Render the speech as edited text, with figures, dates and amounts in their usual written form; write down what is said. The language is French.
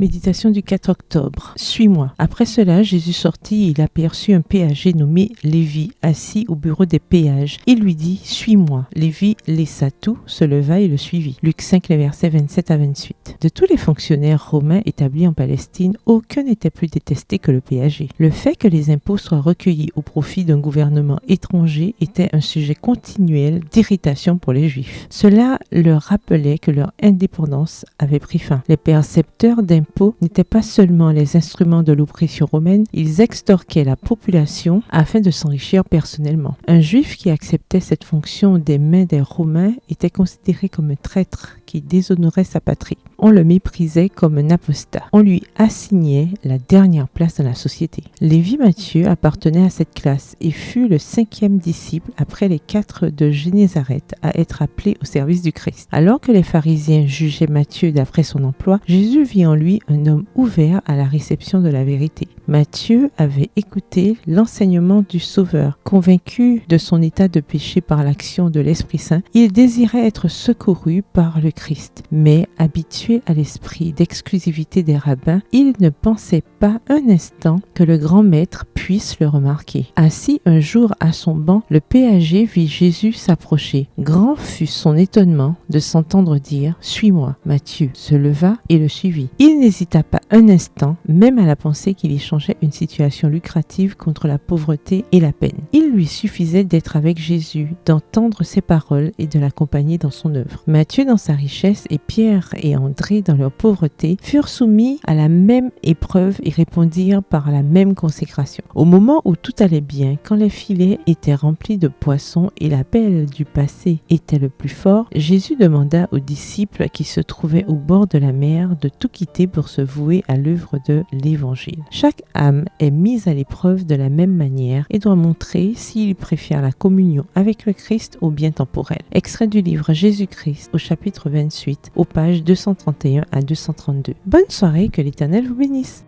Méditation du 4 octobre. Suis-moi. Après cela, Jésus sortit et il aperçut un péager nommé Lévi, assis au bureau des péages. Il lui dit, suis-moi. Lévi laissa tout, se leva et le suivit. Luc 5, les versets 27 à 28. De tous les fonctionnaires romains établis en Palestine, aucun n'était plus détesté que le péager. Le fait que les impôts soient recueillis au profit d'un gouvernement étranger était un sujet continuel d'irritation pour les Juifs. Cela leur rappelait que leur indépendance avait pris fin. Les percepteurs d'impôts n'étaient pas seulement les instruments de l'oppression romaine, ils extorquaient la population afin de s'enrichir personnellement. Un Juif qui acceptait cette fonction des mains des Romains était considéré comme un traître qui déshonorait sa patrie. On le méprisait comme un apostat. On lui assignait la dernière place dans la société. Lévi Matthieu appartenait à cette classe et fut le 5e disciple après les 4 de Génézareth à être appelé au service du Christ. Alors que les pharisiens jugeaient Matthieu d'après son emploi, Jésus vit en lui un homme ouvert à la réception de la vérité. Matthieu avait écouté l'enseignement du Sauveur. Convaincu de son état de péché par l'action de l'Esprit Saint, il désirait être secouru par le Christ. Mais habitué à l'esprit d'exclusivité des rabbins, il ne pensait pas un instant que le grand maître puisse le remarquer. Assis un jour à son banc, le péager vit Jésus s'approcher. Grand fut son étonnement de s'entendre dire « Suis-moi ». Matthieu se leva et le suivit. Il n'hésita pas un instant, même à la pensée qu'il échangeait une situation lucrative contre la pauvreté et la peine. Il lui suffisait d'être avec Jésus, d'entendre ses paroles et de l'accompagner dans son œuvre. Matthieu dans sa richesse et Pierre et André dans leur pauvreté furent soumis à la même épreuve et répondirent par la même consécration. Au moment où tout allait bien, quand les filets étaient remplis de poissons et l'appel du passé était le plus fort, Jésus demanda aux disciples qui se trouvaient au bord de la mer de tout quitter pour se vouer à l'œuvre de l'Évangile. Chaque âme est mise à l'épreuve de la même manière et doit montrer s'il préfère la communion avec le Christ au bien temporel. Extrait du livre Jésus-Christ au chapitre 28, aux pages 231 à 232. Bonne soirée, que l'Éternel vous bénisse.